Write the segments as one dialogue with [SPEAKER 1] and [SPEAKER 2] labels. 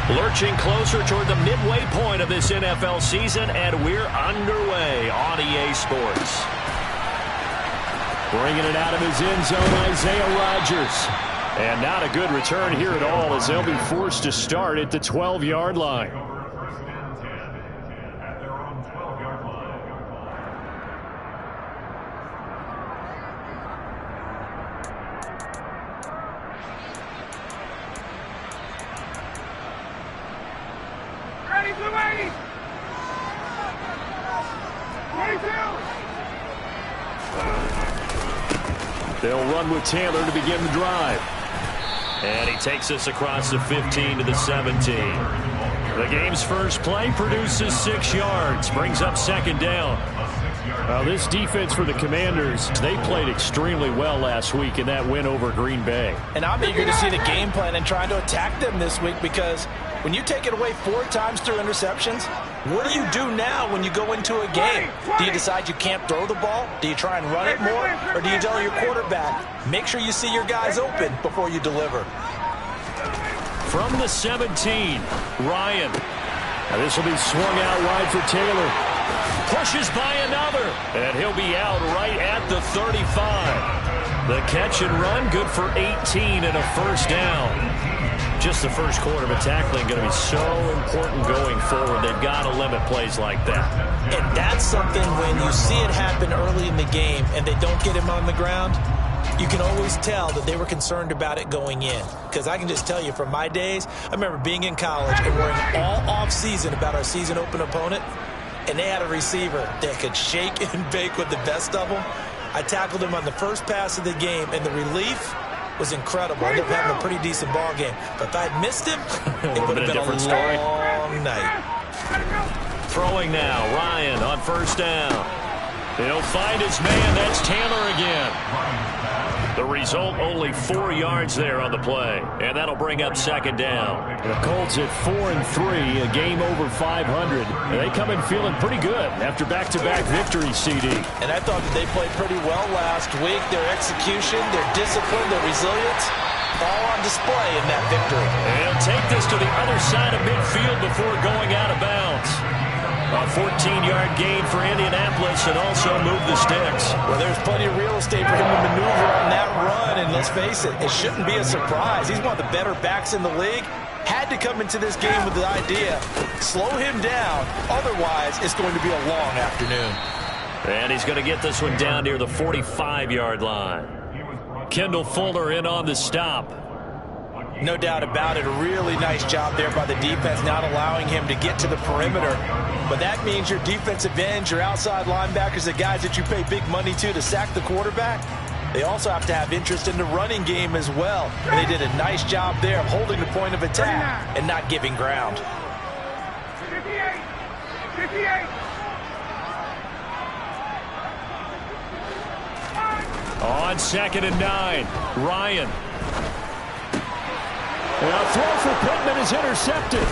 [SPEAKER 1] Lurching closer toward the midway point of this NFL season, and we're underway on EA Sports. Bringing it out of his end zone, Isaiah Rodgers. And not a good return here at all, as they'll be forced to start at the 12-yard line. They'll run with Taylor to begin the drive. And he takes us across the 15 to the 17. The game's first play produces 6 yards, brings up second down. This defense for the Commanders, they played extremely well last week in that win over Green Bay.
[SPEAKER 2] And I'm eager to see the game plan and trying to attack them this week, because when you take it away 4 times through interceptions, what do you do now when you go into a game? Do you decide you can't throw the ball? Do you try and run it more? Or do you tell your quarterback, make sure you see your guys open before you deliver?
[SPEAKER 1] From the 17, Ryan. Now this will be swung out wide for Taylor. Pushes by another, and he'll be out right at the 35. The catch and run, good for 18 and a first down. Just the first quarter, but tackling going to be so important going forward. They've got to limit plays like that.
[SPEAKER 2] And that's something when you see it happen early in the game and they don't get him on the ground, you can always tell that they were concerned about it going in. Because I can just tell you from my days, I remember being in college and worrying all off-season about our season open opponent, and they had a receiver that could shake and bake with the best of them. I tackled him on the first pass of the game, and the relief was incredible. I ended up having a pretty decent ball game. But if I had missed him, it would have been a long night.
[SPEAKER 1] Throwing now, Ryan on first down. He'll find his man. That's Taylor again. The result, only 4 yards there on the play. And that'll bring up second down. The Colts at 4-3, a game over 500. And they come in feeling pretty good after back-to-back victories, CD.
[SPEAKER 2] And I thought that they played pretty well last week. Their execution, their discipline, their resilience, all on display in that victory.
[SPEAKER 1] And he'll take this to the other side of midfield before going out of bounds. A 14-yard gain for Indianapolis, and also move the sticks.
[SPEAKER 2] Well, there's plenty of real estate for him to maneuver on that run, and let's face it, it shouldn't be a surprise. He's one of the better backs in the league. Had to come into this game with the idea, slow him down, otherwise it's going to be a long afternoon.
[SPEAKER 1] And he's going to get this one down near the 45-yard line. Kendall Fuller in on the stop.
[SPEAKER 2] No doubt about it. A really nice job there by the defense, not allowing him to get to the perimeter. But that means your defensive ends, your outside linebackers, the guys that you pay big money to sack the quarterback, they also have to have interest in the running game as well. And they did a nice job there of holding the point of attack and not giving ground.
[SPEAKER 3] 58.
[SPEAKER 1] On 2nd and 9, Ryan. And a throw for Pittman is intercepted.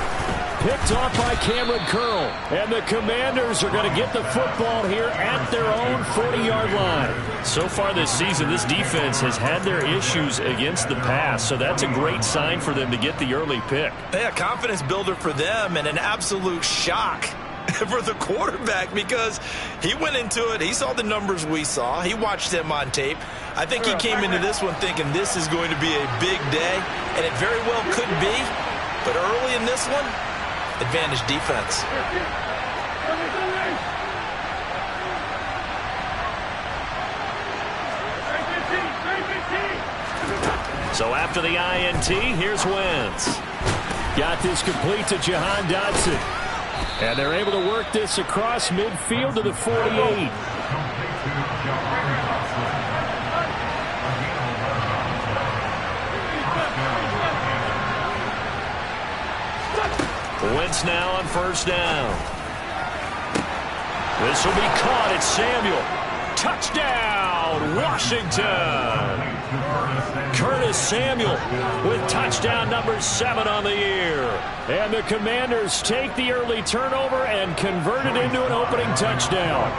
[SPEAKER 1] Picked off by Cameron Curl. And the Commanders are going to get the football here at their own 40-yard line. So far this season, this defense has had their issues against the pass, so that's a great sign for them to get the early pick.
[SPEAKER 2] Yeah, confidence builder for them, and an absolute shock for the quarterback, because he went into it, he saw the numbers we saw, he watched them on tape. I think he came into this one thinking this is going to be a big day, and it very well could be, but early in this one, advantage defense.
[SPEAKER 1] So after the INT, here's Wentz. Got this complete to Jahan Dotson. And they're able to work this across midfield to the 48. Wentz now on first down. This will be caught. It's Samuel. Touchdown, Washington. Curtis Samuel with touchdown number 7 on the year. And the Commanders take the early turnover and convert it into an opening touchdown.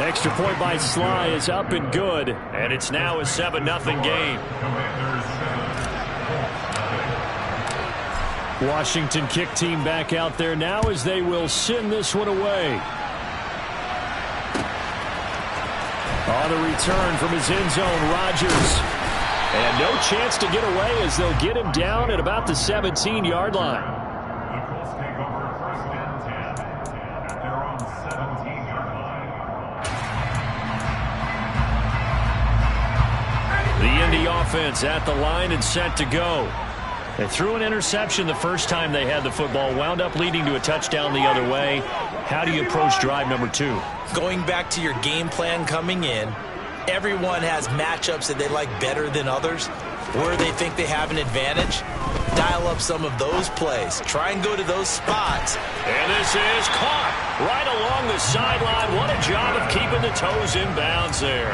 [SPEAKER 1] Extra point by Sly is up and good, and it's now a 7-0 game. Washington kick team back out there now as they will send this one away. On the return from his end zone, Rodgers. And no chance to get away as they'll get him down at about the 17-yard line.
[SPEAKER 3] The Colts take over 1st and 10 at their own 17-yard line.
[SPEAKER 1] The Indy offense at the line and set to go. They threw an interception the first time they had the football, wound up leading to a touchdown the other way. How do you approach drive number 2?
[SPEAKER 2] Going back to your game plan coming in, everyone has matchups that they like better than others, where they think they have an advantage. Dial up some of those plays. Try and go to those spots.
[SPEAKER 1] And this is caught right along the sideline. What a job of keeping the toes in bounds there.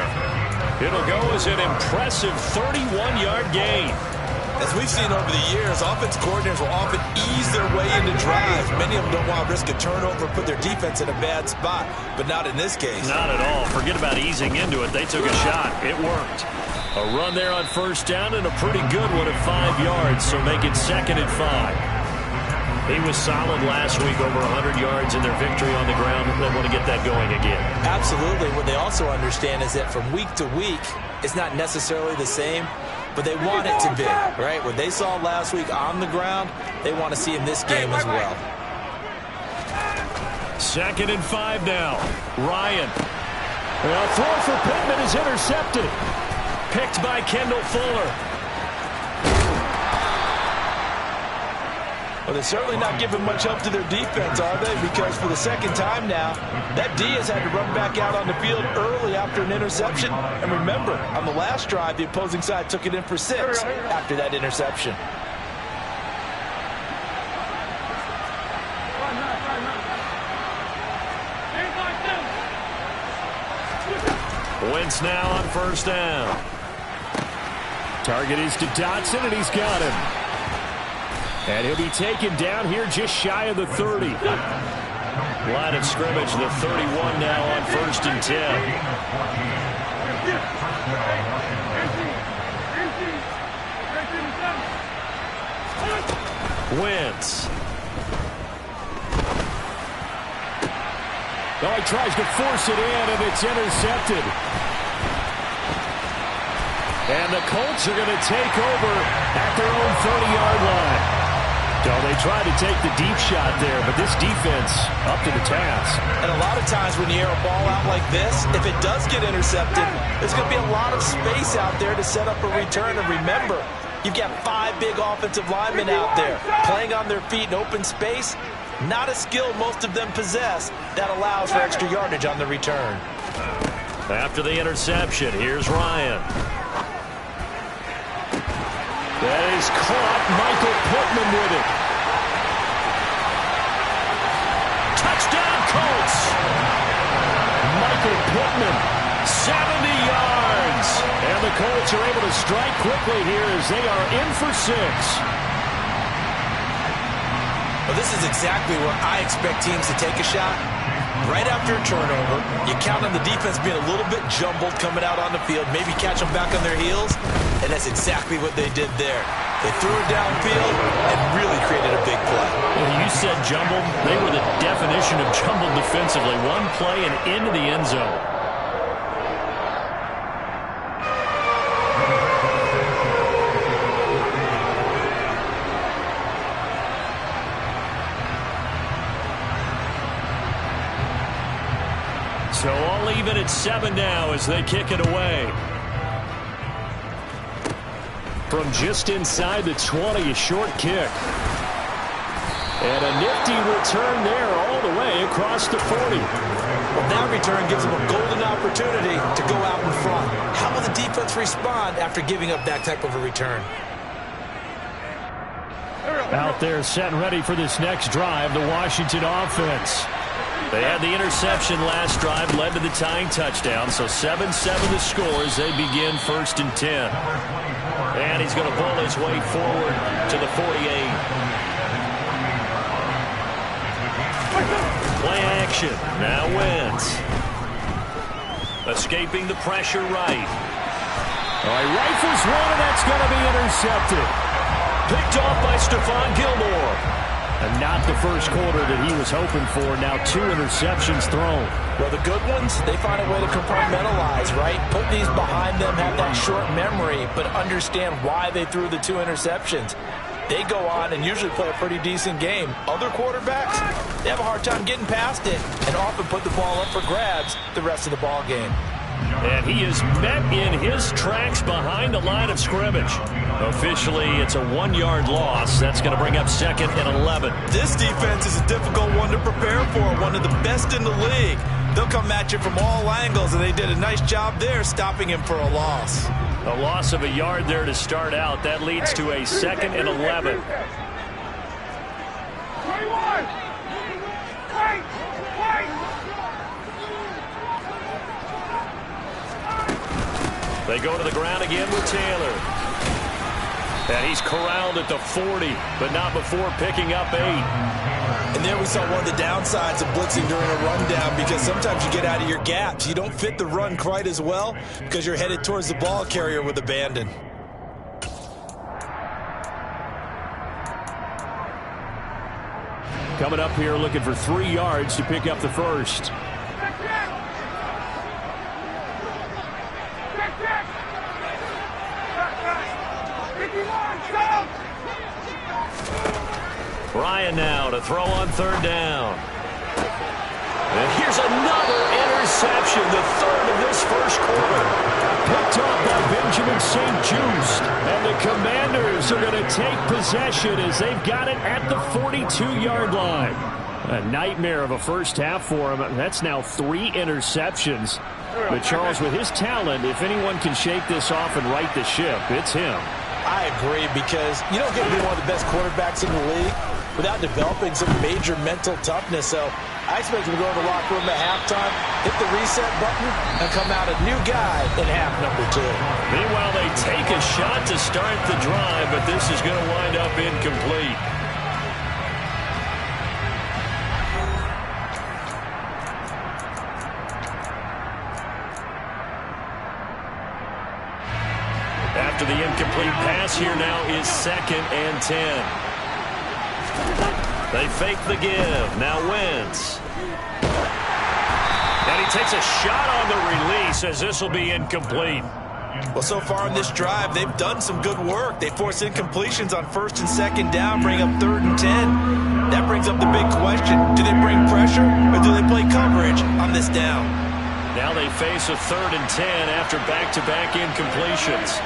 [SPEAKER 1] It'll go as an impressive 31-yard gain.
[SPEAKER 2] As we've seen over the years, offense coordinators will often ease their way into drives. Many of them don't want to risk a turnover or put their defense in a bad spot, but not in this case.
[SPEAKER 1] Not at all. Forget about easing into it. They took a shot. It worked. A run there on 1st down and a pretty good one at 5 yards, so make it 2nd and 5. He was solid last week, over 100 yards in their victory on the ground. They want to get that going again.
[SPEAKER 2] Absolutely. What they also understand is that from week to week, it's not necessarily the same, but they want it to be, right? What they saw last week on the ground, they want to see in this game as well.
[SPEAKER 1] 2nd and 5 now. Ryan. A throw for Pittman is intercepted. Picked by Kendall Fuller.
[SPEAKER 2] Well, they're certainly not giving much help to their defense, are they? Because for the 2nd time now, that D has had to run back out on the field early after an interception. And remember, on the last drive, the opposing side took it in for 6 after that interception.
[SPEAKER 1] Wentz now on 1st down. Target is to Dotson, and he's got him. And he'll be taken down here just shy of the 30. Line of scrimmage, the 31 now on 1st and 10. Wentz. Oh, he tries to force it in, and it's intercepted. And the Colts are going to take over at their own 30-yard line. So they tried to take the deep shot there, but this defense up to the task.
[SPEAKER 2] And a lot of times when you air a ball out like this, if it does get intercepted, there's going to be a lot of space out there to set up a return. And remember, you've got 5 big offensive linemen out there playing on their feet in open space. Not a skill most of them possess that allows for extra yardage on the return.
[SPEAKER 1] After the interception, here's Ryan. That is caught. Michael Pittman with it. Touchdown, Colts. Michael Pittman, 70 yards. And the Colts are able to strike quickly here as they are in for 6.
[SPEAKER 2] Well, this is exactly where I expect teams to take a shot. Right after a turnover, you count on the defense being a little bit jumbled coming out on the field, maybe catch them back on their heels, and that's exactly what they did there. They threw it downfield and really created a big play.
[SPEAKER 1] Well, you said jumbled. They were the definition of jumbled defensively. One play and into the end zone. So all even at 7 now as they kick it away. From just inside the 20, a short kick. And a nifty return there all the way across the 40.
[SPEAKER 2] Well, that return gives them a golden opportunity to go out in front. How will the defense respond after giving up that type of a return?
[SPEAKER 1] Out there set and ready for this next drive, the Washington offense. They had the interception last drive, led to the tying touchdown. So 7-7 the score as they begin 1st and 10. And he's going to pull his way forward to the 48. Play action. Now Wentz. Escaping the pressure right. All right, rifles one, and that's going to be intercepted. Picked off by Stephon Gilmore. And not the first quarter that he was hoping for. Now 2 interceptions thrown.
[SPEAKER 2] Well, the good ones, they find a way to compartmentalize, right? Put these behind them, have that short memory, but understand why they threw the 2 interceptions. They go on and usually play a pretty decent game. Other quarterbacks, they have a hard time getting past it and often put the ball up for grabs the rest of the ball game.
[SPEAKER 1] And he is met in his tracks behind the line of scrimmage. Officially, it's a 1-yard loss. That's going to bring up 2nd and 11.
[SPEAKER 2] This defense is a difficult one to prepare for, one of the best in the league. They'll come at you from all angles, and they did a nice job there stopping him for a loss.
[SPEAKER 1] A loss of a yard there to start out. That leads to a 2nd and 11. They go to the ground again with Taylor. And he's corralled at the 40, but not before picking up 8.
[SPEAKER 2] And there we saw one of the downsides of blitzing during a rundown, because sometimes you get out of your gaps. You don't fit the run quite as well because you're headed towards the ball carrier with abandon.
[SPEAKER 1] Coming up here looking for 3 yards to pick up the first. Ryan now to throw on 3rd down. And here's another interception, the 3rd of this first quarter. Picked up by Benjamin St-Juste. And the Commanders are going to take possession as they've got it at the 42-yard line. A nightmare of a first half for him. That's now 3 interceptions. But Charles, with his talent, if anyone can shake this off and right the ship, it's him.
[SPEAKER 2] I agree, because you don't get to be one of the best quarterbacks in the league without developing some major mental toughness. So I expect him to go to the locker room at halftime, hit the reset button, and come out a new guy in half number 2.
[SPEAKER 1] Meanwhile, they take a shot to start the drive, but this is going to wind up incomplete. After the incomplete pass, here now is 2nd and 10. They fake the give. Now Wentz. And he takes a shot on the release as this will be incomplete.
[SPEAKER 2] Well, so far in this drive, they've done some good work. They force incompletions on 1st and 2nd down, bring up 3rd and 10. That brings up the big question. Do they bring pressure or do they play coverage on this down?
[SPEAKER 1] Now they face a 3rd and 10 after back-to-back incompletions.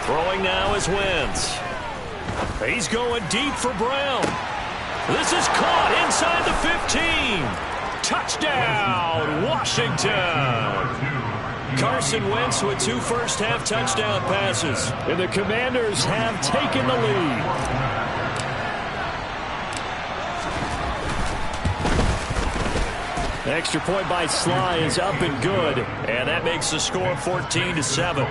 [SPEAKER 1] Throwing now is Wentz. He's going deep for Brown. This is caught inside the 15. Touchdown, Washington. Carson Wentz with 2 first-half touchdown passes. And the Commanders have taken the lead. The extra point by Sly is up and good. And that makes the score 14-7.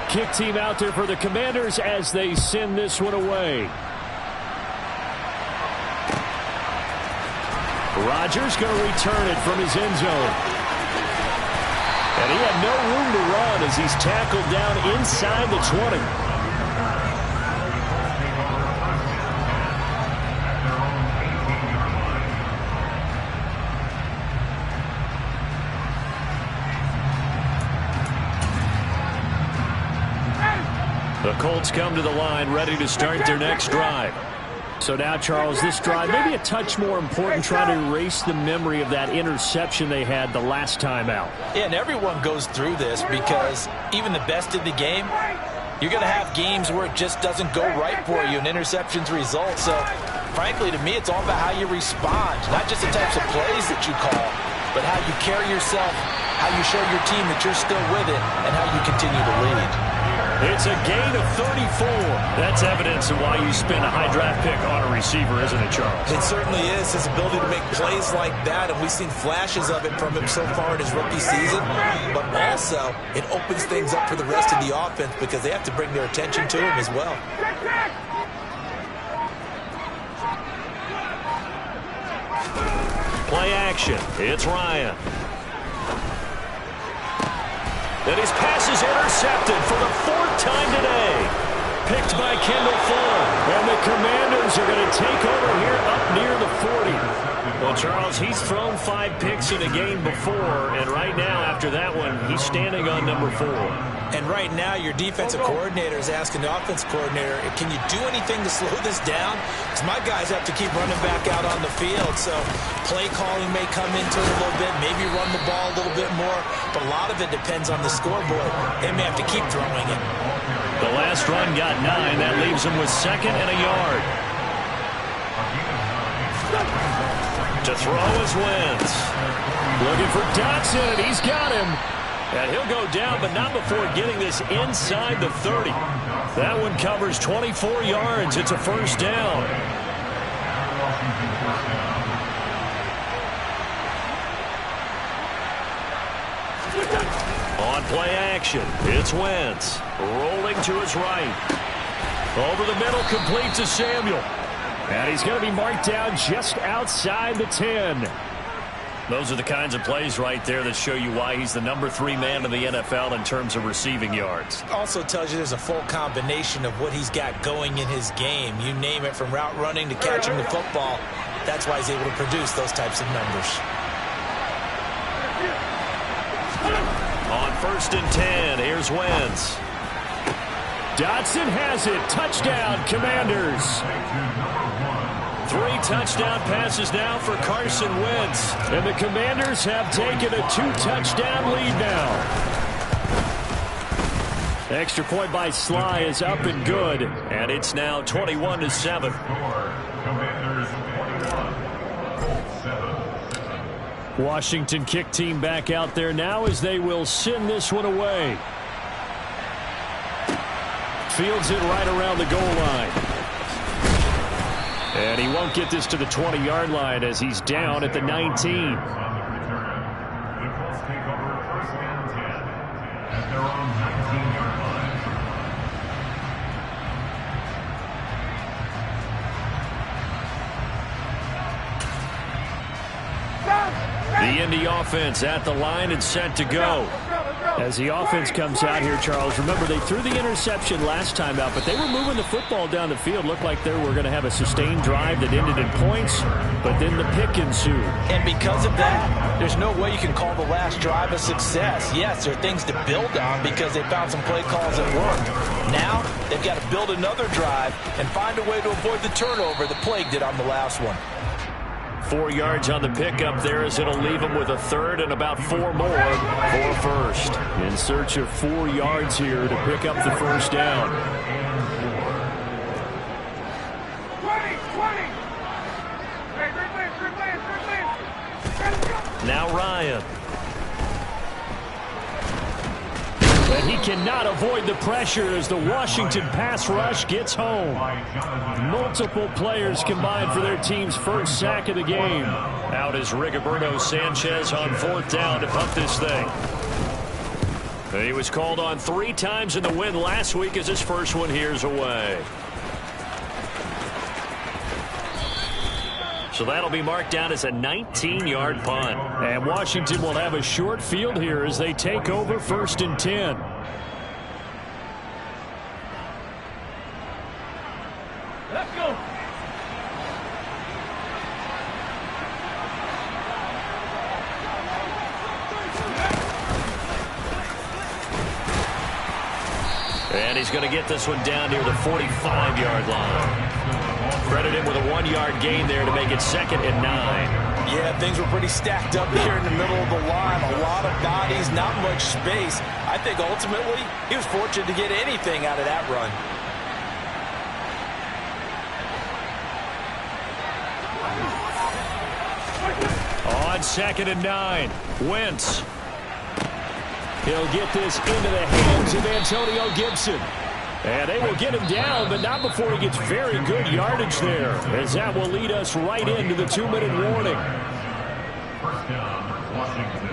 [SPEAKER 1] Kick team out there for the Commanders as they send this one away. Rodgers going to return it from his end zone. And he had no room to run as he's tackled down inside the 20. The Colts come to the line ready to start their next drive. So now, Charles, this drive maybe a touch more important, trying to erase the memory of that interception they had the last time out.
[SPEAKER 2] Yeah, and everyone goes through this, because even the best in the game, you're going to have games where it just doesn't go right for you and interceptions result. So, frankly, to me, it's all about how you respond, not just the types of plays that you call, but how you carry yourself, how you show your team that you're still with it, and how you continue to lead.
[SPEAKER 1] It's a gain of 34. That's evidence of why you spend a high draft pick on a receiver, isn't it, Charles?
[SPEAKER 2] It certainly is. His ability to make plays like that, and we've seen flashes of it from him so far in his rookie season. But also, it opens things up for the rest of the offense because they have to bring their attention to him as well.
[SPEAKER 1] Play action. It's Ryan. And his pass is intercepted for the 4th time today. Picked by Kendall Fuller. And the Commanders are going to take over here up near the 40. Well, Charles, he's thrown 5 picks in a game before. And right now, after that one, he's standing on number 4.
[SPEAKER 2] And right now, your defensive coordinator is asking the offensive coordinator, can you do anything to slow this down? Because my guys have to keep running back out on the field. So play calling may come into it a little bit, maybe run the ball a little bit more. But a lot of it depends on the scoreboard. They may have to keep throwing it.
[SPEAKER 1] The last run got 9. That leaves him with 2nd and a yard. To throw is Wentz. Looking for Dotson, and he's got him. And he'll go down, but not before getting this inside the 30. That one covers 24 yards. It's a first down. On play action, it's Wentz. Rolling to his right. Over the middle, complete to Samuel. And he's going to be marked down just outside the 10. Those are the kinds of plays right there that show you why he's the number 3 man in the NFL in terms of receiving yards.
[SPEAKER 2] Also tells you there's a full combination of what he's got going in his game. You name it, from route running to catching the football. That's why he's able to produce those types of numbers.
[SPEAKER 1] On 1st and 10, here's Wentz. Dotson has it. Touchdown, Commanders. 3 touchdown passes now for Carson Wentz. And the Commanders have taken a 2-touchdown lead now. Extra point by Sly is up and good. And it's now 21-7. Washington kick team back out there now as they will send this one away. Fields it right around the goal line. And he won't get this to the 20-yard line as he's down at the 19.
[SPEAKER 3] The Colts take over 1st and 10 at their own 19-yard line.
[SPEAKER 1] The Indy offense at the line and set to go. As the offense comes out here, Charles, remember they threw the interception last time out, but they were moving the football down the field. Looked like they were going to have a sustained drive that ended in points, but then the pick ensued.
[SPEAKER 2] And because of that, there's no way you can call the last drive a success. Yes, there are things to build on because they found some play calls that worked. Now, they've got to build another drive and find a way to avoid the turnover that Plague did on the last one.
[SPEAKER 1] 4 yards on the pickup there as it'll leave him with a 3rd and about 4 more for first. In search of 4 yards here to pick up the first down. 20. Now Ryan. And he cannot avoid the pressure as the Washington pass rush gets home. Multiple players combined for their team's first sack of the game. Out is Rigoberto Sanchez on 4th down to pump this thing. He was called on 3 times in the win last week as his first one here's away. So that'll be marked down as a 19-yard punt. And Washington will have a short field here as they take over 1st and 10. Let's go. And he's going to get this one down near the 45-yard line. Credit him with a 1-yard gain there to make it 2nd and 9.
[SPEAKER 2] Yeah, things were pretty stacked up here in the middle of the line. A lot of bodies, not much space. I think ultimately he was fortunate to get anything out of that run. On 2nd and 9, Wentz.
[SPEAKER 1] He'll get this into the hands of Antonio Gibson. And they will get him down, but not before he gets very good yardage there, as that will lead us right into the 2-minute warning.
[SPEAKER 3] First down, Washington.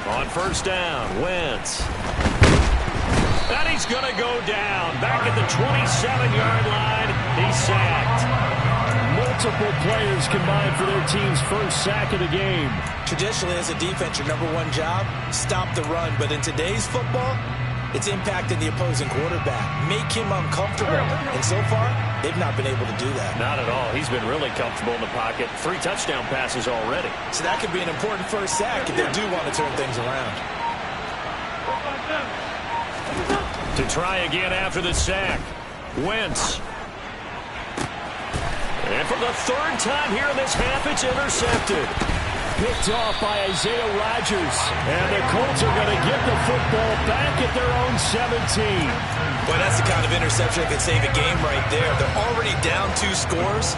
[SPEAKER 1] On first down, Wentz. And he's going to go down. Back at the 27-yard line, he's sacked. Multiple players combined for their team's first sack of the game.
[SPEAKER 2] Traditionally, as a defense, your number one job, stop the run. But in today's football, it's impacting the opposing quarterback. Make him uncomfortable. And so far, they've not been able to do that.
[SPEAKER 1] Not at all. He's been really comfortable in the pocket. 3 touchdown passes already.
[SPEAKER 2] So that could be an important first sack if they do want to turn things around.
[SPEAKER 1] To try again after the sack. Wentz. And for the 3rd time here in this half, it's intercepted. Picked off by Isaiah Rodgers. And the Colts are going to get the football back at their own 17.
[SPEAKER 2] Boy, that's the kind of interception that could save a game right there. They're already down 2 scores.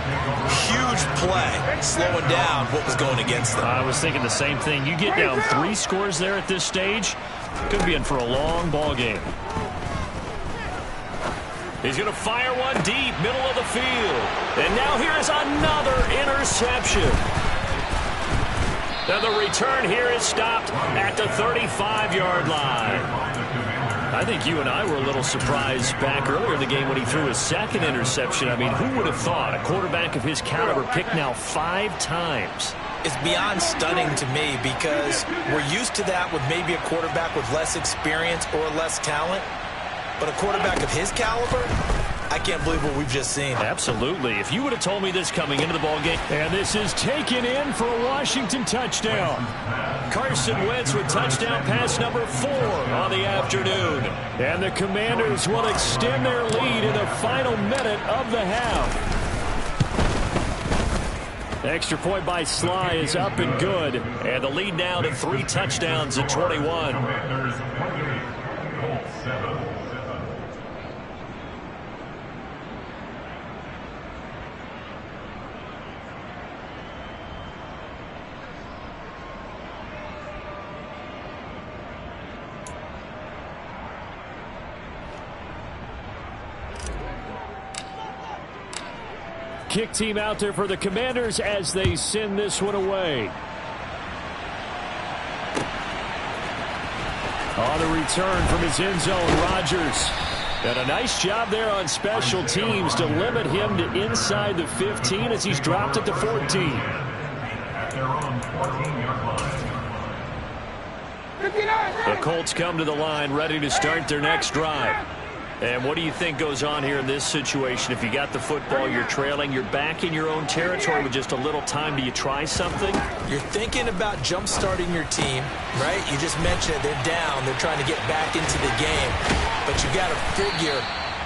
[SPEAKER 2] Huge play, slowing down what was going against them.
[SPEAKER 1] I was thinking the same thing. You get down 3 scores there at this stage, could be in for a long ball game. He's going to fire one deep, middle of the field. And now here's another interception. Now the return here is stopped at the 35-yard line. I think you and I were a little surprised back earlier in the game when he threw his 2nd interception. I mean, who would have thought a quarterback of his caliber picked now 5 times?
[SPEAKER 2] It's beyond stunning to me because we're used to that with maybe a quarterback with less experience or less talent. But a quarterback of his caliber, I can't believe what we've just seen.
[SPEAKER 1] Absolutely. If you would have told me this coming into the ballgame. And this is taken in for a Washington touchdown. Carson Wentz with touchdown pass number 4 on the afternoon. And the Commanders will extend their lead in the final minute of the half. Extra point by Sly is up and good. And the lead now to 3 touchdowns at 21.
[SPEAKER 3] Commanders 28, Colts 7.
[SPEAKER 1] Kick team out there for the Commanders as they send this one away. On the return from his end zone, Rodgers. And a nice job there on special teams to limit him to inside the 15 as he's dropped at the 14.
[SPEAKER 3] At their own 14-yard line.
[SPEAKER 1] The Colts come to the line ready to start their next drive. And what do you think goes on here in this situation? If you got the football, you're trailing, you're back in your own territory with just a little time. Do you try something?
[SPEAKER 2] You're thinking about jump-starting your team, right? You just mentioned they're down. They're trying to get back into the game. But you got to figure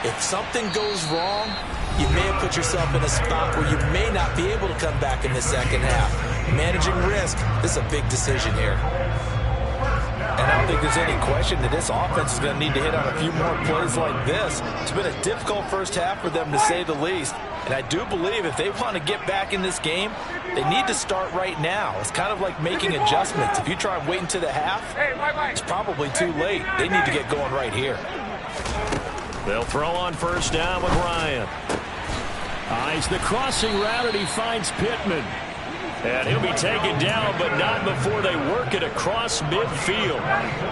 [SPEAKER 2] if something goes wrong, you may have put yourself in a spot where you may not be able to come back in the second half. Managing risk, this is a big decision here. And I don't think there's any question that this offense is going to need to hit on a few more plays like this. It's been a difficult first half for them, to say the least. And I do believe if they want to get back in this game, they need to start right now. It's kind of like making adjustments. If you try and wait until the half, it's probably too late. They need to get going right here.
[SPEAKER 1] They'll throw on first down with Ryan. Eyes the crossing route, and he finds Pittman. And he'll be taken down, but not before they work it across midfield.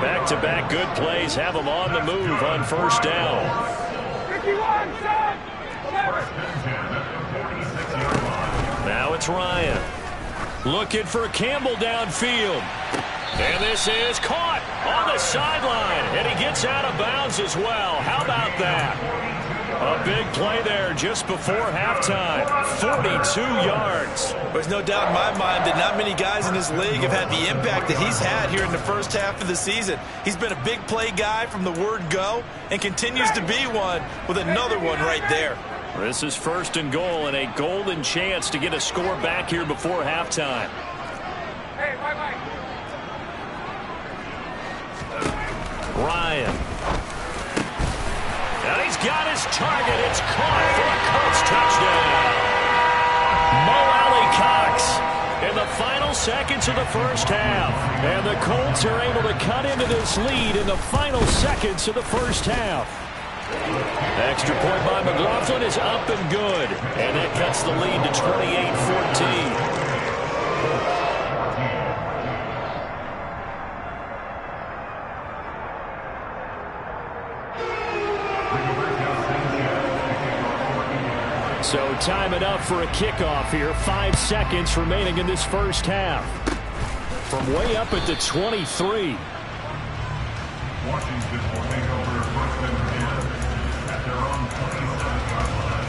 [SPEAKER 1] Back-to-back good plays have them on the move on first down. Now it's Ryan. Looking for Campbell downfield. And this is caught on the sideline. And he gets out of bounds as well. How about that? A big play there just before halftime. 42 yards.
[SPEAKER 2] There's no doubt in my mind that not many guys in this league have had the impact that he's had here in the first half of the season. He's been a big play guy from the word go and continues to be one with another one right there.
[SPEAKER 1] This is first and goal and a golden chance to get a score back here before halftime. Ryan. And he's got his target. It's caught for a Colts touchdown. Mo Alley-Cox in the final seconds of the first half. And the Colts are able to cut into this lead in the final seconds of the first half. Extra point by McLaughlin is up and good. And that cuts the lead to 28-14. So time it up for a kickoff here. 5 seconds remaining in this first half. From way up at the 23.
[SPEAKER 3] Washington will take over first and 10 at their own 27-yard line.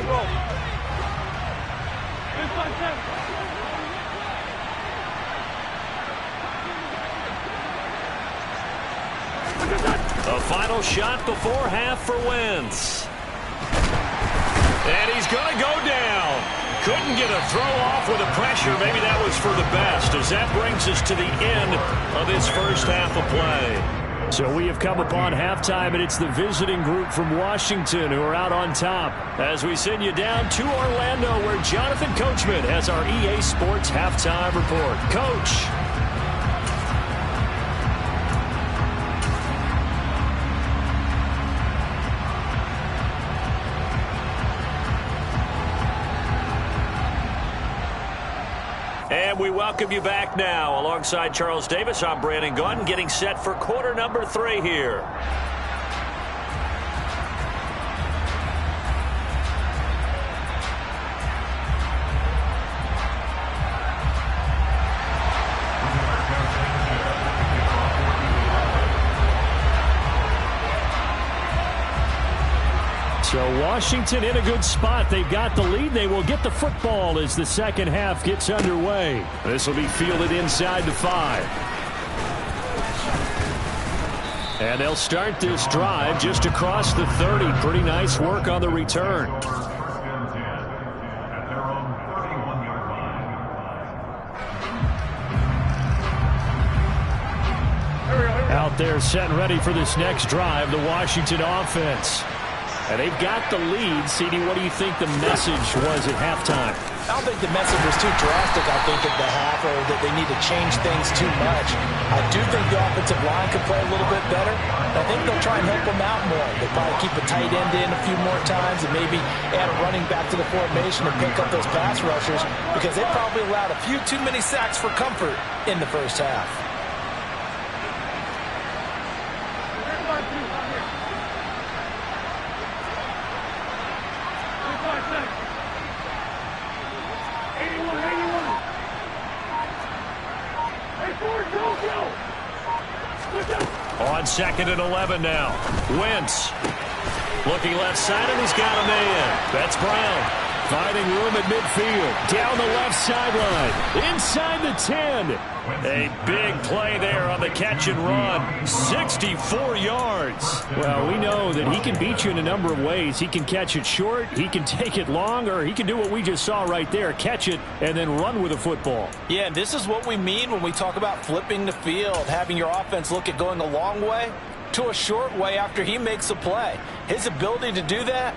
[SPEAKER 4] Go.
[SPEAKER 1] A final shot before half for Wentz. And he's going to go down. Couldn't get a throw off with the pressure. Maybe that was for the best, as that brings us to the end of this first half of play. So we have come upon halftime, and it's the visiting group from Washington who are out on top. As we send you down to Orlando, where Jonathan Coachman has our EA Sports halftime report. Coach. And we welcome you back now. Alongside Charles Davis, I'm Brandon Gunn, getting set for quarter number 3 here. So Washington in a good spot. They've got the lead. They will get the football as the second half gets underway. This will be fielded inside the 5. And they'll start this drive just across the 30. Pretty nice work on the return. Out there set and ready for this next drive, the Washington offense. And they've got the lead. CD, what do you think the message was at halftime?
[SPEAKER 2] I don't think the message was too drastic, I think, at the half, or that they need to change things too much. I do think the offensive line could play a little bit better. I think they'll try and help them out more. They'll probably keep a tight end in a few more times and maybe add a running back to the formation and pick up those pass rushers, because they probably allowed a few too many sacks for comfort in the first half.
[SPEAKER 1] On 2nd and 11 now. Wentz looking left side, and he's got a man. That's Brown. Finding room at midfield. Down the left sideline. Inside the 10. A big play there on the catch and run. 64 yards. Well, we know that he can beat you in a number of ways. He can catch it short, he can take it long, or he can do what we just saw right there. Catch it and then run with the football.
[SPEAKER 2] Yeah, and this is what we mean when we talk about flipping the field, having your offense look at going a long way to a short way after he makes a play. His ability to do that,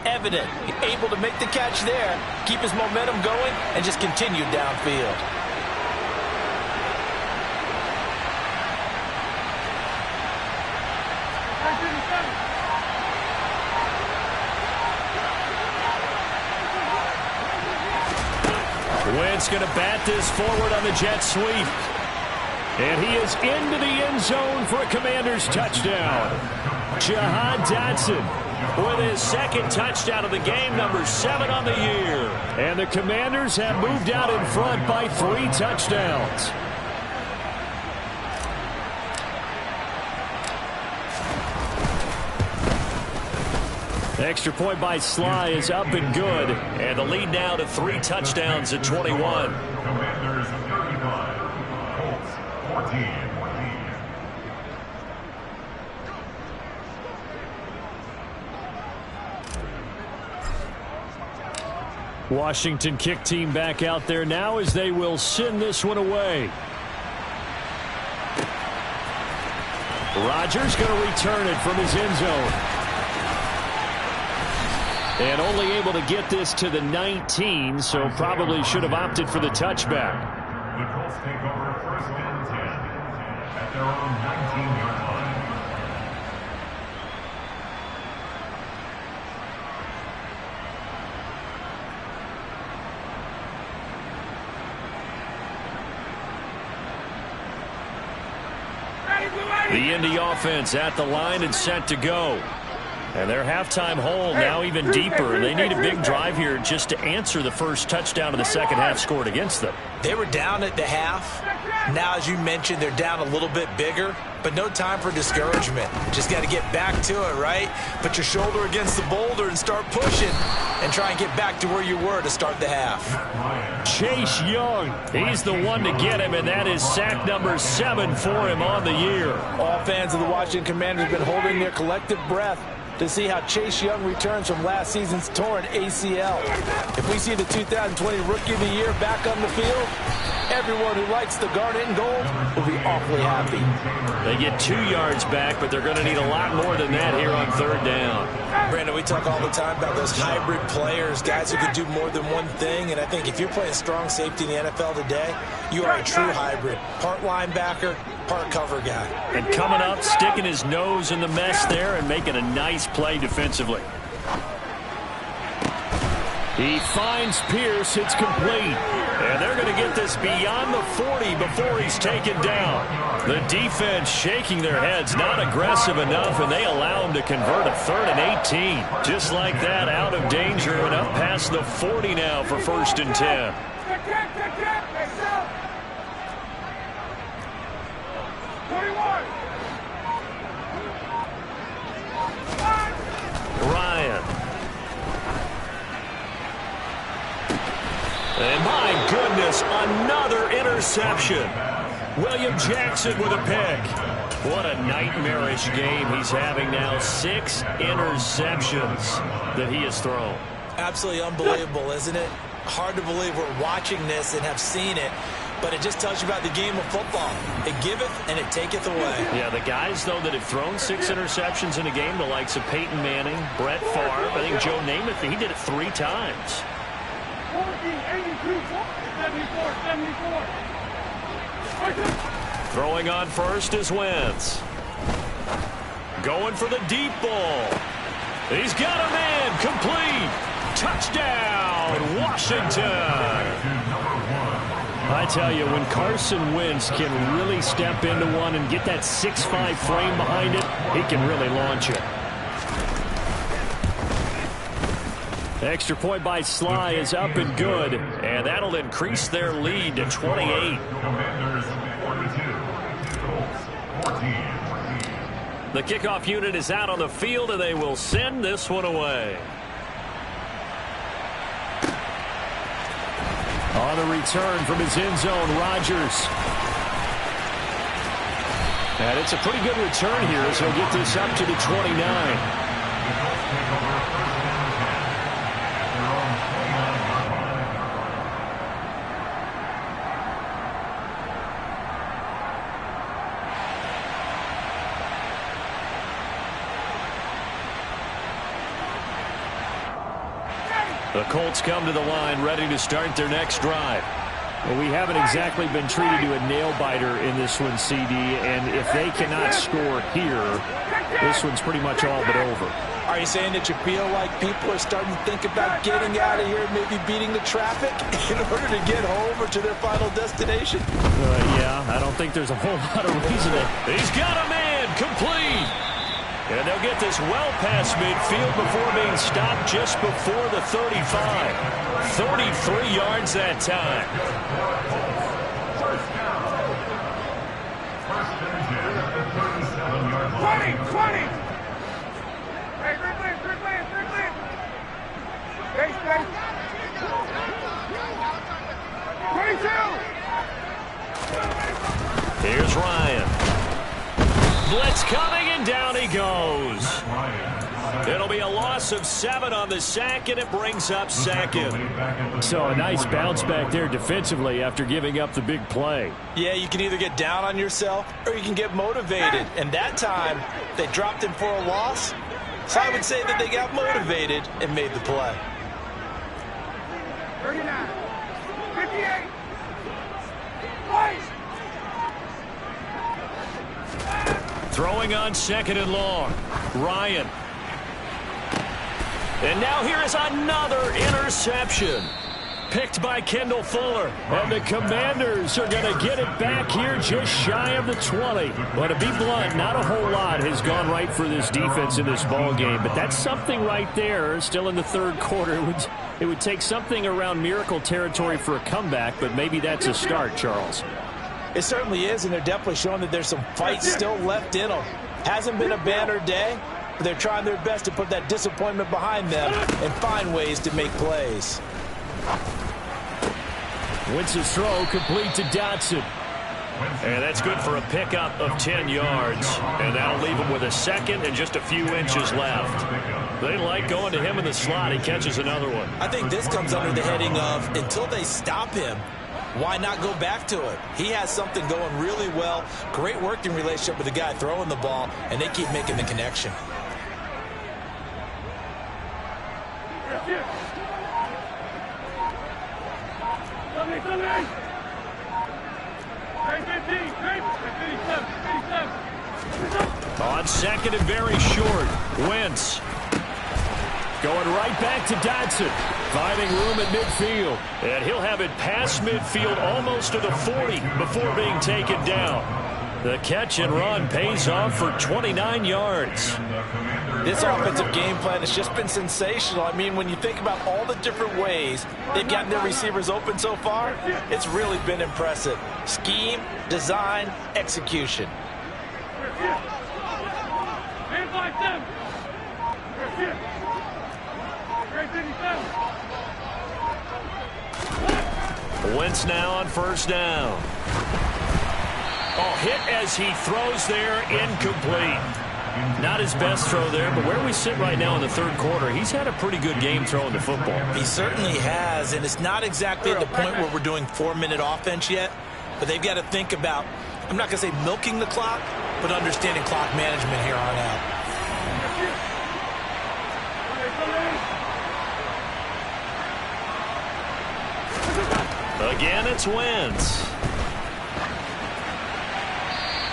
[SPEAKER 2] evident. Able to make the catch there, keep his momentum going, and just continue downfield.
[SPEAKER 1] Wentz going to bat this forward on the jet sweep. And he is into the end zone for a Commanders touchdown. Jahan Dotson with his second touchdown of the game, number 7 on the year. And the Commanders have moved out in front by 3 touchdowns. Extra point by Sly is up and good. And the lead now to 3 touchdowns at 21.
[SPEAKER 3] Commanders 35, Colts 14.
[SPEAKER 1] Washington kick team back out there now as they will send this one away. Rodgers going to return it from his end zone. And only able to get this to the 19, so probably should have opted for the touchback.
[SPEAKER 3] The Colts take over 1st and 10 at their own 19-yard line.
[SPEAKER 1] The Indy offense at the line and set to go. And their halftime hole now even deeper. They need a big drive here just to answer the first touchdown of the second half scored against them.
[SPEAKER 2] They were down at the half. Now, as you mentioned, they're down a little bit bigger, but no time for discouragement. Just got to get back to it, right? Put your shoulder against the boulder and start pushing and try and get back to where you were to start the half.
[SPEAKER 1] Chase Young, he's the one to get him, and that is sack number 7 for him on the year.
[SPEAKER 2] All fans of the Washington Commanders have been holding their collective breath to see how Chase Young returns from last season's torn ACL. If we see the 2020 Rookie of the Year back on the field, everyone who likes the garnet and gold will be awfully happy.
[SPEAKER 1] They get 2 yards back, but they're going to need a lot more than that here on 3rd down.
[SPEAKER 2] Brandon, we talk all the time about those hybrid players, guys who can do more than one thing, and I think if you're playing strong safety in the NFL today, you are a true hybrid. Part linebacker, part cover guy.
[SPEAKER 1] And coming up, sticking his nose in the mess there and making a nice play defensively. He finds Pierce. It's complete. And they're going to get this beyond the 40 before he's taken down. The defense shaking their heads, not aggressive enough, and they allow him to convert a 3rd and 18. Just like that, out of danger and up past the 40 now for 1st and 10. Ryan. And my goodness, another interception. William Jackson with a pick. What a nightmarish game he's having now. 6 interceptions that he has thrown.
[SPEAKER 2] Absolutely unbelievable, isn't it? Hard to believe we're watching this and have seen it, but it just tells you about the game of football. It giveth and it taketh away.
[SPEAKER 1] Yeah, the guys, though, that have thrown 6 interceptions in a game, the likes of Peyton Manning, Brett Favre, I think Joe Namath, he did it 3 times.
[SPEAKER 3] 74.
[SPEAKER 1] Throwing on first is Wentz. Going for the deep ball. He's got a man complete. Touchdown, Washington. I tell you, when Carson Wentz can really step into one and get that 6'5" frame behind it, he can really launch it. Extra point by Sly is up and good, and that'll increase their lead to 28.
[SPEAKER 3] Commanders 42. Colts 14.
[SPEAKER 1] The kickoff unit is out on the field, and they will send this one away. On the return from his end zone, Rodgers. And it's a pretty good return here as he'll get this up to the 29. The Colts come to the line ready to start their next drive. Well, we haven't exactly been treated to a nail-biter in this one, CD, and if they cannot score here, this one's pretty much all but over.
[SPEAKER 2] Are you saying that you feel like people are starting to think about getting out of here, maybe beating the traffic in order to get home or to their final destination?
[SPEAKER 1] Yeah, I don't think there's a whole lot of reason to. He's got a man complete. And they'll get this well past midfield before being stopped just before the 35. 33 yards that time.
[SPEAKER 3] First down. 1st and 10 at the 37-yard line.
[SPEAKER 4] 20. Hey, quickly. Base. 22.
[SPEAKER 1] Here's Ryan. Blitz coming, and down he goes. It'll be a loss of 7 on the sack, and it brings up second.
[SPEAKER 5] So a nice bounce back there defensively after giving up the big play.
[SPEAKER 2] Yeah, you can either get down on yourself or you can get motivated. And that time, they dropped him for a loss. So I would say that they got motivated and made the play.
[SPEAKER 4] 39, 58, fight!
[SPEAKER 1] Throwing on 2nd and long. Ryan. And now here is another interception. Picked by Kendall Fuller.
[SPEAKER 5] And the Commanders are going to get it back here just shy of the 20. But to be blunt, not a whole lot has gone right for this defense in this ball game. But that's something right there. Still in the third quarter. It would take something around miracle territory for a comeback, but maybe that's a start, Charles.
[SPEAKER 2] It certainly is, and they're definitely showing that there's some fight still left in them. Hasn't been a banner day, but they're trying their best to put that disappointment behind them and find ways to make plays.
[SPEAKER 5] Wentz's throw complete to Dotson.
[SPEAKER 1] And that's good for a pickup of 10 yards. And that'll leave him with a second and just a few inches left. They like going to him in the slot. He catches another one.
[SPEAKER 2] I think this comes under the heading of until they stop him, why not go back to it? He has something going really well. Great working relationship with the guy throwing the ball, and they keep making the connection.
[SPEAKER 1] On 2nd and very short. Wentz.
[SPEAKER 5] Going right back to Dotson. Finding room at midfield.
[SPEAKER 1] And he'll have it past midfield almost to the 40 before being taken down. The catch and run pays off for 29 yards.
[SPEAKER 2] This offensive game plan has just been sensational. I mean, when you think about all the different ways they've gotten their receivers open so far, it's really been impressive. Scheme, design, execution.
[SPEAKER 1] Wentz now on 1st down. Oh, hit as he throws there, incomplete. Not his best throw there, but where we sit right now in the third quarter, he's had a pretty good game throwing the football.
[SPEAKER 2] He certainly has, and it's not exactly at the point where we're doing 4-minute offense yet, but they've got to think about, I'm not going to say milking the clock, but understanding clock management here on out.
[SPEAKER 1] Again, it's Wentz.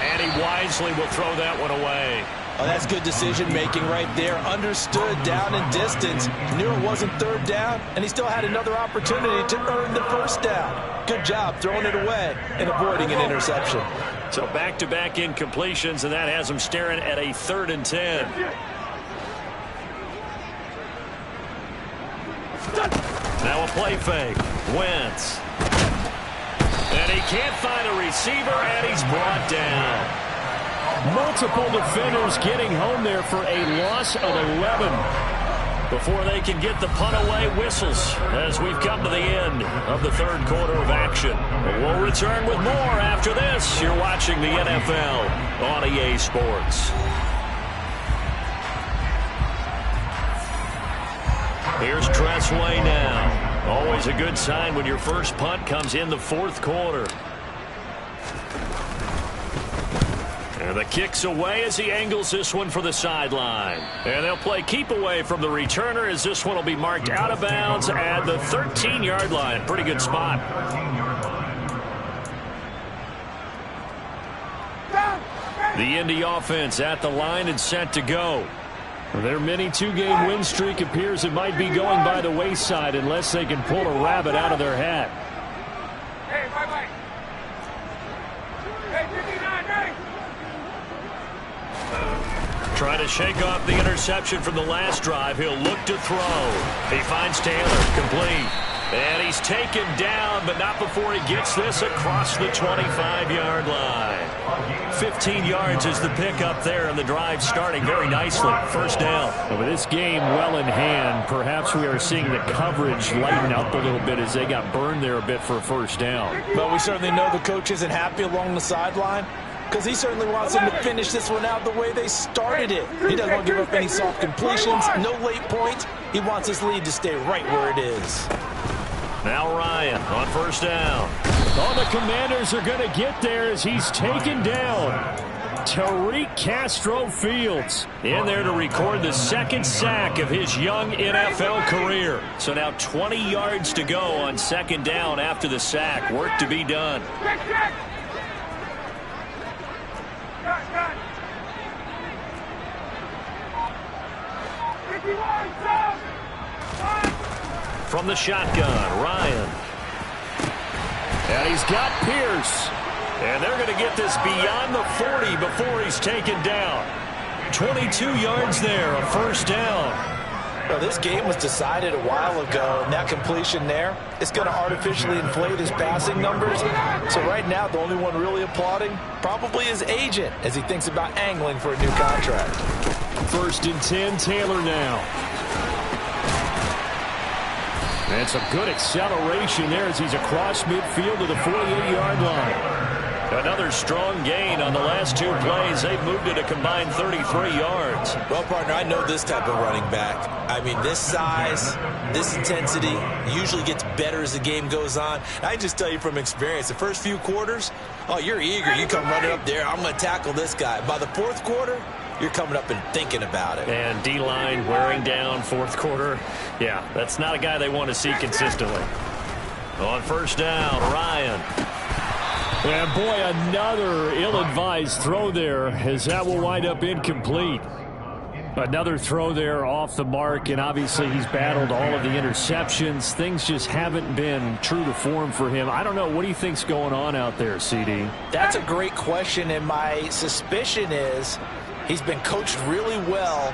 [SPEAKER 1] And he wisely will throw that one away.
[SPEAKER 2] Oh, that's good decision-making right there. Understood down and distance. Knew it wasn't 3rd down, and he still had another opportunity to earn the 1st down. Good job throwing it away and avoiding an interception.
[SPEAKER 1] So back-to-back incompletions, and that has him staring at a 3rd and 10. Now a play fake. Wentz. And he can't find a receiver, and he's brought down.
[SPEAKER 5] Multiple defenders getting home there for a loss of 11.
[SPEAKER 1] Before they can get the punt away, whistles as we've come to the end of the third quarter of action. We'll return with more after this. You're watching the NFL on EA Sports. Here's Tressway now. Always a good sign when your first punt comes in the fourth quarter. And the kick's away as he angles this one for the sideline. And they'll play keep away from the returner as this one will be marked out of bounds at the 13-yard line. Pretty good spot. The Indy offense at the line and set to go.
[SPEAKER 5] Their mini two-game win streak appears it might be going by the wayside unless they can pull a rabbit out of their hat.
[SPEAKER 4] Hey, bye-bye. Hey, 59, ready?
[SPEAKER 1] Trying to shake off the interception from the last drive. He'll look to throw. He finds Taylor, complete. And he's taken down, but not before he gets this across the 25-yard line. 15 yards is the pickup there, and the drive starting very nicely. First down.
[SPEAKER 5] With this game well in hand, perhaps we are seeing the coverage lighten up a little bit as they got burned there a bit for a first down.
[SPEAKER 2] But we certainly know the coach isn't happy along the sideline. because he certainly wants them to finish this one out the way they started it. He doesn't want to give up any soft completions, no late points. He wants his lead to stay right where it is.
[SPEAKER 1] Now Ryan on first down.
[SPEAKER 5] Oh, the Commanders are going to get there as he's taken down. Tariq Castro-Fields in there to record the second sack of his young NFL career. So now 20 yards to go on second down after the sack. Work to be done. From the shotgun, Ryan. And he's got Pierce. And they're going to get this beyond the 40 before he's taken down. 22 yards there, a first down.
[SPEAKER 2] Well, this game was decided a while ago, and that completion there, it's going to artificially inflate his passing numbers. So right now, the only one really applauding probably his agent as he thinks about angling for a new contract.
[SPEAKER 5] First and 10, Taylor now. And some good acceleration there as he's across midfield to the 48-yard line.
[SPEAKER 1] Another strong gain on the last two plays. They've moved it a combined 33 yards.
[SPEAKER 2] Well, partner, I know this type of running back. I mean, this size, this intensity usually gets better as the game goes on. I just tell you from experience, the first few quarters, oh, you're eager. You come running up there, I'm going to tackle this guy. By the fourth quarter, you're coming up and thinking about it.
[SPEAKER 1] And D-line wearing down fourth quarter. Yeah, that's not a guy they want to see consistently. On first down, Ryan.
[SPEAKER 5] And boy, another ill-advised throw there as that will wind up incomplete. Another throw there off the mark, and obviously he's battled all of the interceptions. Things just haven't been true to form for him. I don't know. What do you think's going on out there, CD?
[SPEAKER 2] That's a great question, and my suspicion is he's been coached really well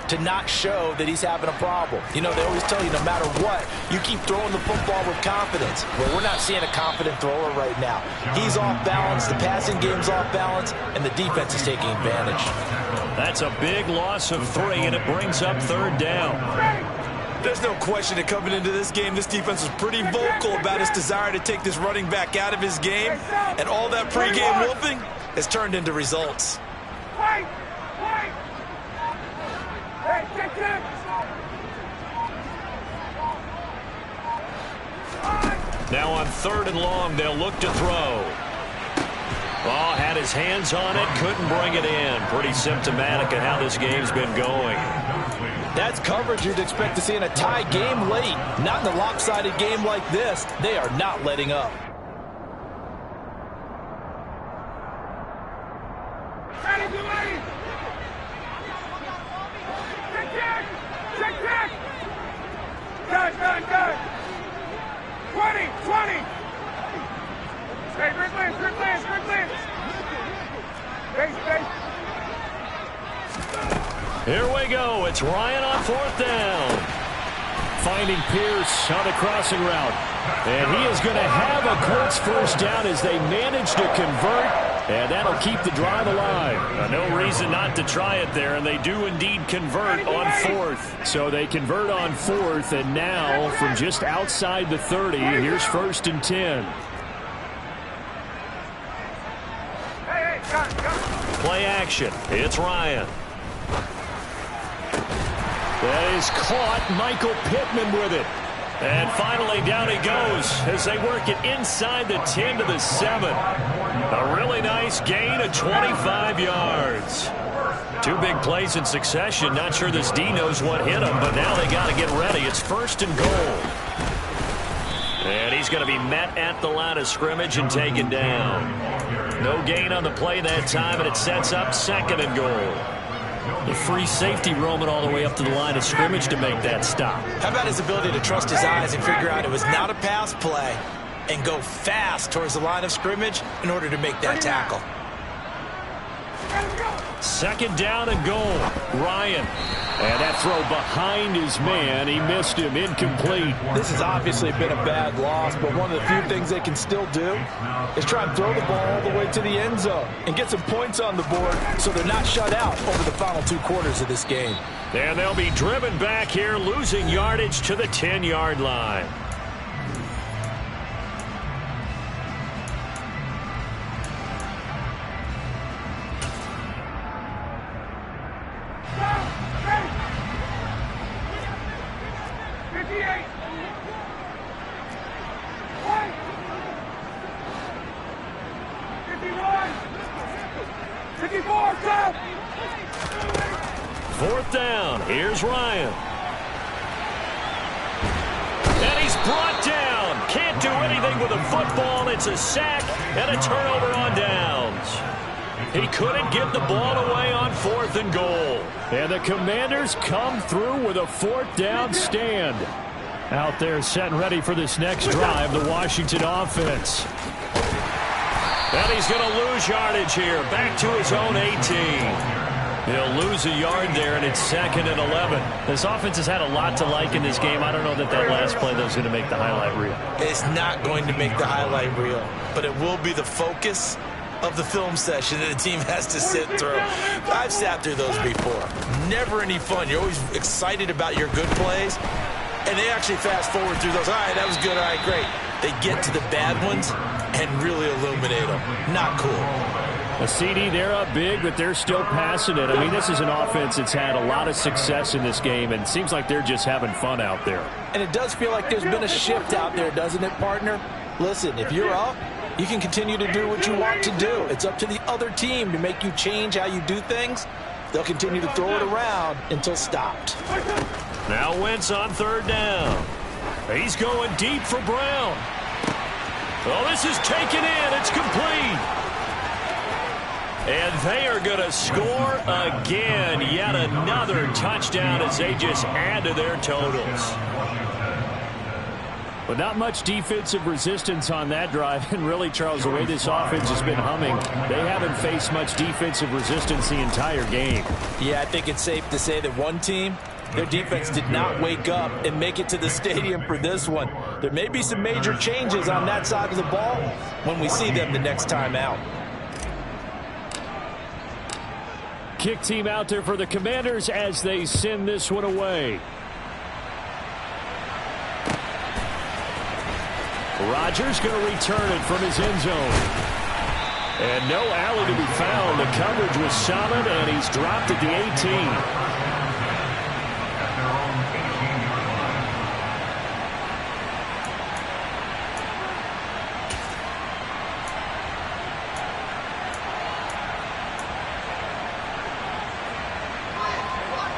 [SPEAKER 2] to not show that he's having a problem. You know, they always tell you no matter what, you keep throwing the football with confidence. Well, we're not seeing a confident thrower right now. He's off balance, the passing game's off balance, and the defense is taking advantage.
[SPEAKER 1] That's a big loss of 3, and it brings up third down.
[SPEAKER 2] There's no question that coming into this game, this defense was pretty vocal about its desire to take this running back out of his game, and all that pregame wolfing has turned into results.
[SPEAKER 4] Wait! Hey, get him!
[SPEAKER 1] Now on third and long, they'll look to throw. Oh, had his hands on it, couldn't bring it in. Pretty symptomatic of how this game's been going.
[SPEAKER 2] That's coverage you'd expect to see in a tie game late. Not in a lopsided game like this. They are not letting up.
[SPEAKER 4] Good. 20. Hey, Good Lance. Base.
[SPEAKER 1] Here we go. It's Ryan on fourth down.
[SPEAKER 5] Finding Pierce on the crossing route. And he is going to have a Colts first down as they manage to convert. And that'll keep the drive alive.
[SPEAKER 1] No reason not to try it there, and they do indeed convert on fourth.
[SPEAKER 5] So they convert on fourth, and now from just outside the 30, here's first and 10.
[SPEAKER 1] Play action. It's Ryan.
[SPEAKER 5] That is caught. Michael Pittman with it.
[SPEAKER 1] And finally down he goes as they work it inside the 10 to the 7. A really nice gain of 25 yards. Two big plays in succession. Not sure this D knows what hit him, but now they got to get ready. It's first and goal. And he's going to be met at the line of scrimmage and taken down. No gain on the play that time, and it sets up second and goal. The free safety roaming all the way up to the line of scrimmage to make that stop.
[SPEAKER 2] How about his ability to trust his eyes and figure out it was not a pass play and go fast towards the line of scrimmage in order to make that tackle.
[SPEAKER 5] Second down and goal. Ryan. And that throw behind his man. He missed him. Incomplete.
[SPEAKER 2] This has obviously been a bad loss, but one of the few things they can still do is try and throw the ball all the way to the end zone and get some points on the board so they're not shut out over the final 2 quarters of this game.
[SPEAKER 1] And they'll be driven back here, losing yardage to the 10-yard line. 4th down. Here's Ryan. And he's brought down. Can't do anything with a football. It's a sack and a turnover on downs. He couldn't get the ball away on 4th and goal.
[SPEAKER 5] And the Commanders come through with a 4th down stand. Out there set and ready for this next drive, the Washington offense.
[SPEAKER 1] And he's going to lose yardage here. Back to his own 18. He'll lose a yard there, and it's 2nd and 11.
[SPEAKER 5] This offense has had a lot to like in this game. I don't know that last play, though, is going to make the highlight reel.
[SPEAKER 2] It's not going to make the highlight reel, but it will be the focus of the film session that the team has to sit through. I've sat through those before. Never any fun. You're always excited about your good plays, and they actually fast forward through those. All right, that was good. All right, great. They get to the bad ones and really illuminate them. Not cool.
[SPEAKER 5] A CD, they're up big, but they're still passing it. I mean, this is an offense that's had a lot of success in this game, and it seems like they're just having fun out there.
[SPEAKER 2] And it does feel like there's been a shift out there, doesn't it, partner? Listen, if you're up, you can continue to do what you want to do. It's up to the other team to make you change how you do things. They'll continue to throw it around until stopped.
[SPEAKER 1] Now Wentz on 3rd down. He's going deep for Brown. Oh, this is taken in. It's complete. And they are going to score again. Yet another touchdown as they just add to their totals.
[SPEAKER 5] But not much defensive resistance on that drive. And really, Charles, the way this offense has been humming, they haven't faced much defensive resistance the entire game.
[SPEAKER 2] Yeah, I think it's safe to say that one team, their defense did not wake up and make it to the stadium for this one. There may be some major changes on that side of the ball when we see them the next time out.
[SPEAKER 5] Kick team out there for the Commanders as they send this one away. Rodgers going to return it from his end zone. And no alley to be found. The coverage was solid, and he's dropped at the 18.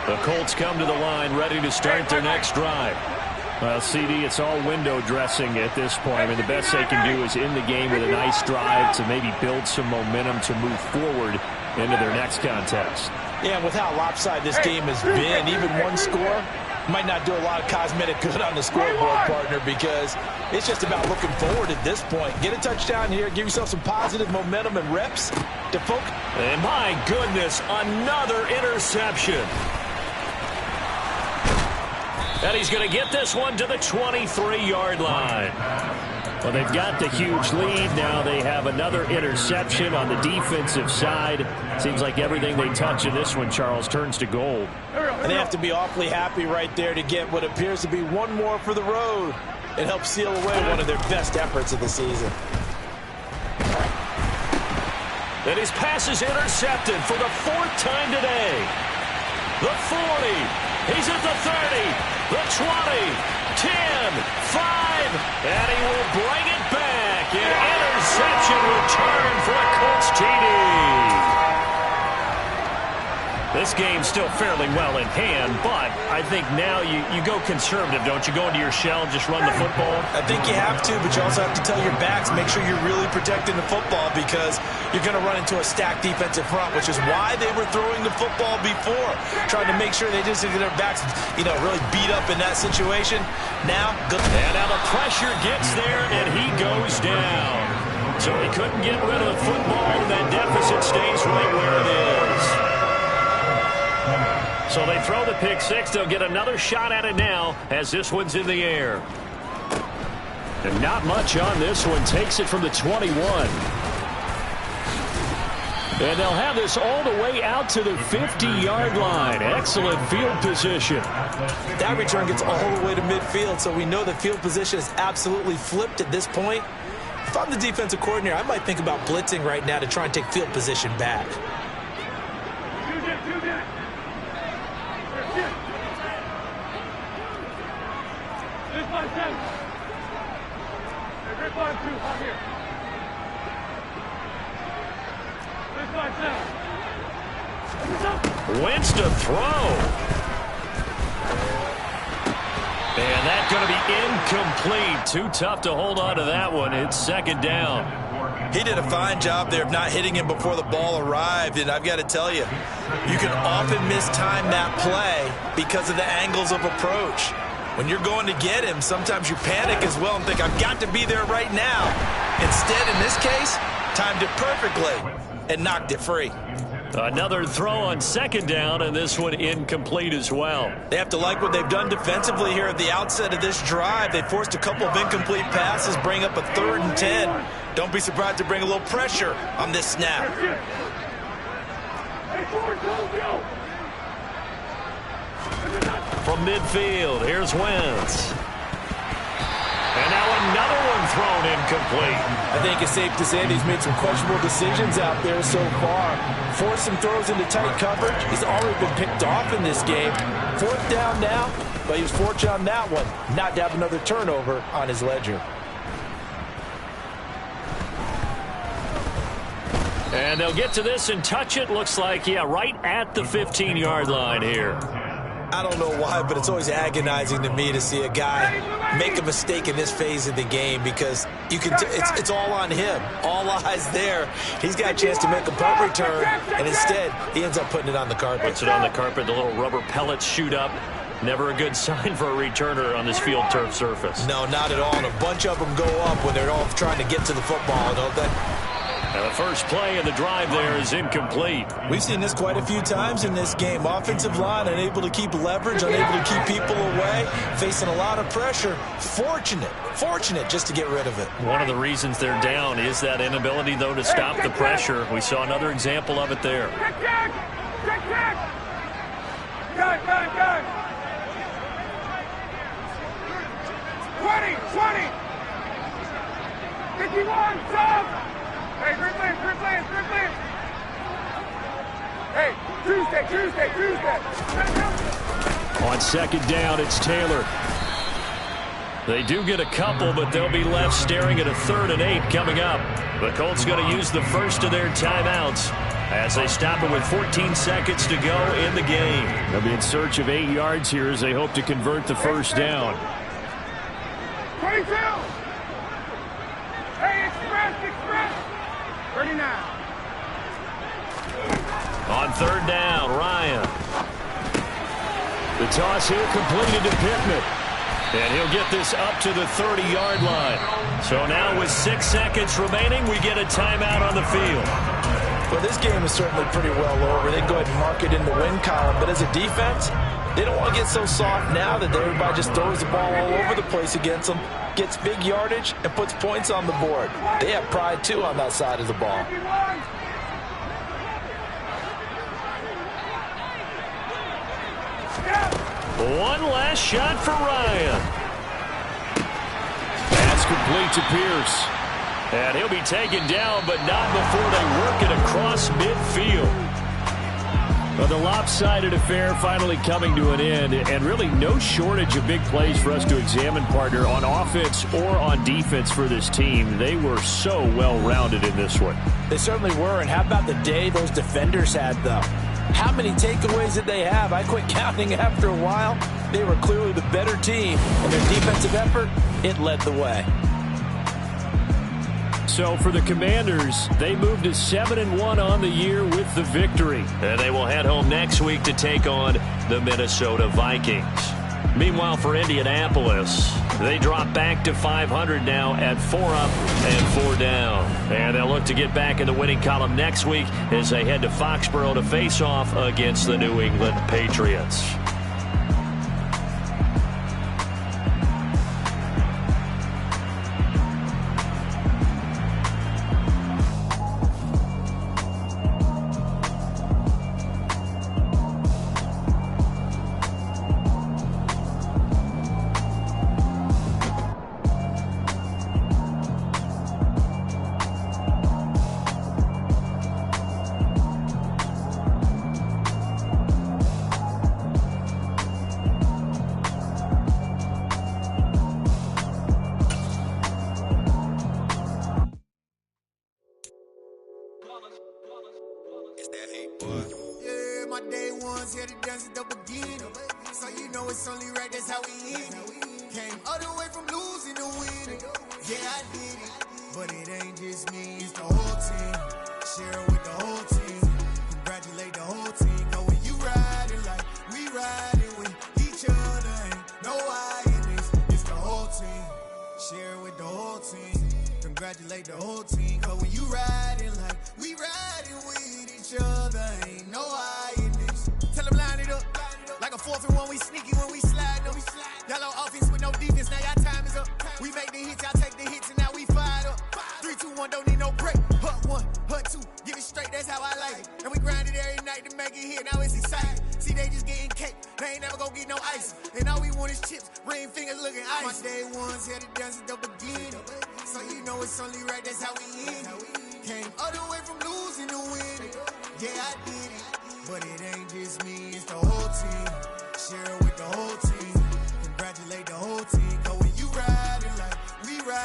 [SPEAKER 1] The Colts come to the line, ready to start their next drive.
[SPEAKER 5] Well, CD, it's all window dressing at this point. I mean, the best they can do is end the game with a nice drive to maybe build some momentum to move forward into their next contest.
[SPEAKER 2] Yeah, and with how lopsided this game has been, even one score might not do a lot of cosmetic good on the scoreboard, partner, because it's just about looking forward at this point. Get a touchdown here, give yourself some positive momentum and reps to focus.
[SPEAKER 1] And my goodness, another interception. And he's going to get this one to the 23-yard line.
[SPEAKER 5] Well, they've got the huge lead. Now they have another interception on the defensive side. Seems like everything they touch in this one, Charles, turns to gold.
[SPEAKER 2] And they have to be awfully happy right there to get what appears to be one more for the road. It helps seal away one of their best efforts of the season.
[SPEAKER 1] And his pass is intercepted for the 4th time today. The 40. He's at the 30. The 20, 10, 5, and he will bring it back. An interception return for a Colts TD. This game's still fairly well in hand, but I think now you go conservative, don't you? Go into your shell and just run the football?
[SPEAKER 2] I think you have to, but you also have to tell your backs, make sure you're really protecting the football because you're going to run into a stacked defensive front, which is why they were throwing the football before, trying to make sure they just get their backs, really beat up in that situation. Now,
[SPEAKER 1] and now the pressure gets there, and he goes down. So he couldn't get rid of the football, and that deficit stays right where it is. So they throw the pick six. They'll get another shot at it now as this one's in the air.
[SPEAKER 5] And not much on this one. Takes it from the 21. And they'll have this all the way out to the 50-yard line. Excellent field position.
[SPEAKER 2] That return gets all the way to midfield, so we know the field position is absolutely flipped at this point. If I'm the defensive coordinator, I might think about blitzing right now to try and take field position back.
[SPEAKER 1] Wentz to throw. And that's going to be incomplete. Too tough to hold on to that one. It's second down.
[SPEAKER 2] He did a fine job there of not hitting him before the ball arrived, and I've got to tell you, you can often mistime that play because of the angles of approach. When you're going to get him, sometimes you panic as well and think, I've got to be there right now. Instead, in this case, timed it perfectly and knocked it free.
[SPEAKER 1] Another throw on second down, and this one incomplete as well.
[SPEAKER 2] They have to like what they've done defensively here at the outset of this drive. They forced a couple of incomplete passes, bring up a 3rd and 10. Don't be surprised to bring a little pressure on this snap.
[SPEAKER 1] From midfield, here's Wentz. And now another one thrown incomplete.
[SPEAKER 2] I think it's safe to say that he's made some questionable decisions out there so far. Forced some throws into tight coverage. He's already been picked off in this game. 4th down now, but he was fortunate on that one not to have another turnover on his ledger.
[SPEAKER 1] And they'll get to this and touch it. Looks like, yeah, right at the 15-yard line here.
[SPEAKER 2] I don't know why, but it's always agonizing to me to see a guy make a mistake in this phase of the game because you can it's all on him. All eyes there. He's got a chance to make a punt return, and instead he ends up putting it on the carpet.
[SPEAKER 1] Puts it on the carpet. The little rubber pellets shoot up. Never a good sign for a returner on this field turf surface.
[SPEAKER 2] No, not at all. And a bunch of them go up when they're all trying to get to the football, don't they?
[SPEAKER 1] And the first play of the drive there is incomplete.
[SPEAKER 2] We've seen this quite a few times in this game. Offensive line unable to keep leverage, unable to keep people away, facing a lot of pressure. Fortunate just to get rid of it.
[SPEAKER 1] One of the reasons they're down is that inability, though, to stop the pressure. We saw another example of it there.
[SPEAKER 4] Gun. 20. 51, sub. Hey, grip lands. Hey, Tuesday.
[SPEAKER 5] On second down, it's Taylor.
[SPEAKER 1] They do get a couple, but they'll be left staring at a 3rd and 8 coming up. The Colts going to use the first of their timeouts as they stop it with 14 seconds to go in the game.
[SPEAKER 5] They'll be in search of 8 yards here as they hope to convert the first down.
[SPEAKER 4] 22. Hey, express. 39.
[SPEAKER 1] On 3rd down, Ryan.
[SPEAKER 5] The toss here completed to Pittman.
[SPEAKER 1] And he'll get this up to the 30-yard line. So now with 6 seconds remaining, we get a timeout on the field.
[SPEAKER 2] Well, this game is certainly pretty well over. They go ahead and mark it in the win column. But as a defense, they don't want to get so soft now that everybody just throws the ball all over the place against them, gets big yardage, and puts points on the board. They have pride, too, on that side of the ball.
[SPEAKER 1] One last shot for Ryan.
[SPEAKER 5] Pass complete to Pierce.
[SPEAKER 1] And he'll be taken down, but not before they work it across midfield.
[SPEAKER 5] Well, the lopsided affair finally coming to an end, and really no shortage of big plays for us to examine, partner, on offense or on defense for this team. They were so well-rounded in this one.
[SPEAKER 2] They certainly were, and how about the day those defenders had, though? How many takeaways did they have? I quit counting after a while. They were clearly the better team, and their defensive effort, it led the way.
[SPEAKER 5] So for the Commanders, they moved to 7-1 on the year with the victory.
[SPEAKER 1] And they will head home next week to take on the Minnesota Vikings. Meanwhile, for Indianapolis, they drop back to 500 now at 4 up and 4 down. And they'll look to get back in the winning column next week as they head to Foxborough to face off against the New England Patriots.
[SPEAKER 6] ones here to dance at the beginning. So you know it's only right, that's how we end it. Came all the way from losing to winning. Yeah, I did it, but it ain't just me, it's the whole team. Share it with the whole team. Congratulate the whole team. Cause when you riding like we riding with each other, ain't no I in this, it's the whole team. Share it with the whole team. Congratulate the whole team. Cause when you riding like we riding with each other, ain't no I in this. Tell them line it up. Like a 4th and 1, we sneaky when we slide them. Y'all on offense with no defense, now y'all time is up. We make the hits, y'all take the hits, and now we fired up. 3, 2, 1, don't need no break. Hut 1, hut 2, give it straight, that's how I like it. And we grind it every night to make it here, now it's exciting. See, they just getting cake, they ain't never gonna get no ice. And all we want is chips, ring fingers looking ice. My day ones here to dance at the beginning. So you know it's only right, that's how we end it. Came all the way from losing to winning. Yeah, I did it, but it ain't just me.